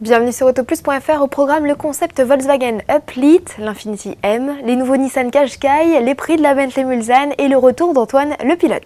Bienvenue sur Autoplus.fr. Au programme, le concept Volkswagen Up-Lit, l'Infiniti M, les nouveaux Nissan Qashqai, les prix de la Bentley Mulsanne et le retour d'Antoine le pilote.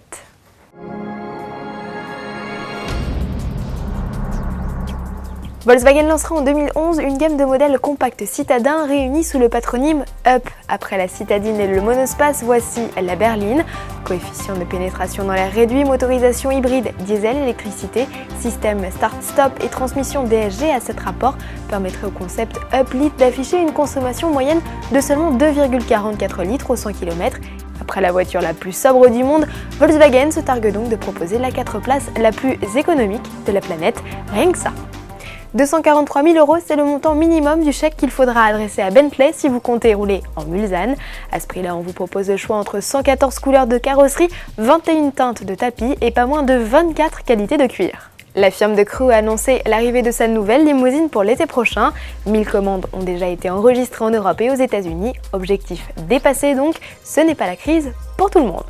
Volkswagen lancera en 2011 une gamme de modèles compacts citadins réunis sous le patronyme Up. Après la citadine et le monospace, voici la berline. Coefficient de pénétration dans l'air réduit, motorisation hybride, diesel, électricité, système start-stop et transmission DSG à 7 rapports permettrait au concept Up-Lit d'afficher une consommation moyenne de seulement 2,44 litres au 100 km. Après la voiture la plus sobre du monde, Volkswagen se targue donc de proposer la 4 places la plus économique de la planète, rien que ça. 243 000 €, c'est le montant minimum du chèque qu'il faudra adresser à Bentley si vous comptez rouler en Mulsanne. À ce prix-là, on vous propose le choix entre 114 couleurs de carrosserie, 21 teintes de tapis et pas moins de 24 qualités de cuir. La firme de Crewe a annoncé l'arrivée de sa nouvelle limousine pour l'été prochain. 1000 commandes ont déjà été enregistrées en Europe et aux États-Unis. Objectif dépassé donc, ce n'est pas la crise pour tout le monde.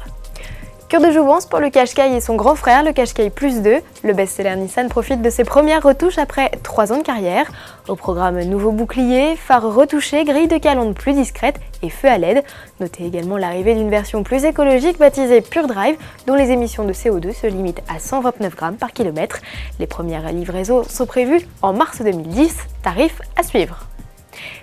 Cure de jouvence pour le Qashqai et son grand frère, le Qashqai Plus 2. Le best-seller Nissan profite de ses premières retouches après 3 ans de carrière. Au programme, nouveau bouclier, phare retouché, grille de calandre plus discrète et feu à LED. Notez également l'arrivée d'une version plus écologique baptisée Pure Drive, dont les émissions de CO2 se limitent à 129 grammes par kilomètre. Les premières livraisons sont prévues en mars 2010, tarif à suivre.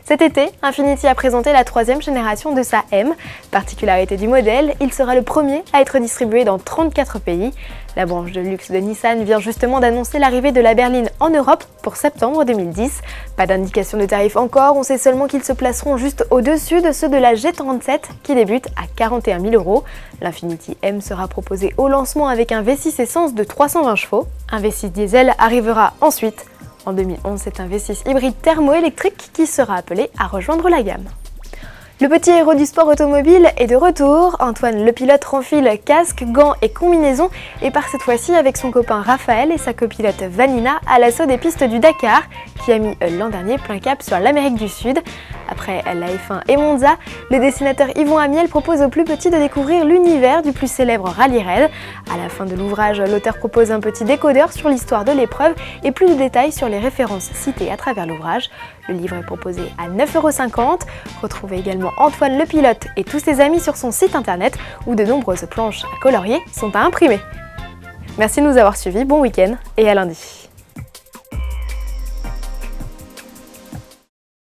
Cet été, Infiniti a présenté la 3e génération de sa M. Particularité du modèle, il sera le premier à être distribué dans 34 pays. La branche de luxe de Nissan vient justement d'annoncer l'arrivée de la berline en Europe pour septembre 2010. Pas d'indication de tarif encore, on sait seulement qu'ils se placeront juste au-dessus de ceux de la G37 qui débute à 41 000 €. L'Infiniti M sera proposé au lancement avec un V6 essence de 320 chevaux. Un V6 diesel arrivera ensuite. En 2011, c'est un V6 hybride thermoélectrique qui sera appelé à rejoindre la gamme. Le petit héros du sport automobile est de retour. Antoine le pilote renfile casque, gants et combinaison et part cette fois-ci avec son copain Raphaël et sa copilote Vanina à l'assaut des pistes du Dakar qui a mis l'an dernier plein cap sur l'Amérique du Sud. Après la F1 et Monza, le dessinateur Yvon Amiel propose aux plus petits de découvrir l'univers du plus célèbre rallye raid. À la fin de l'ouvrage, l'auteur propose un petit décodeur sur l'histoire de l'épreuve et plus de détails sur les références citées à travers l'ouvrage. Le livre est proposé à 9,50 €. Retrouvez également Antoine le pilote et tous ses amis sur son site internet où de nombreuses planches à colorier sont à imprimer. Merci de nous avoir suivis, bon week-end et à lundi.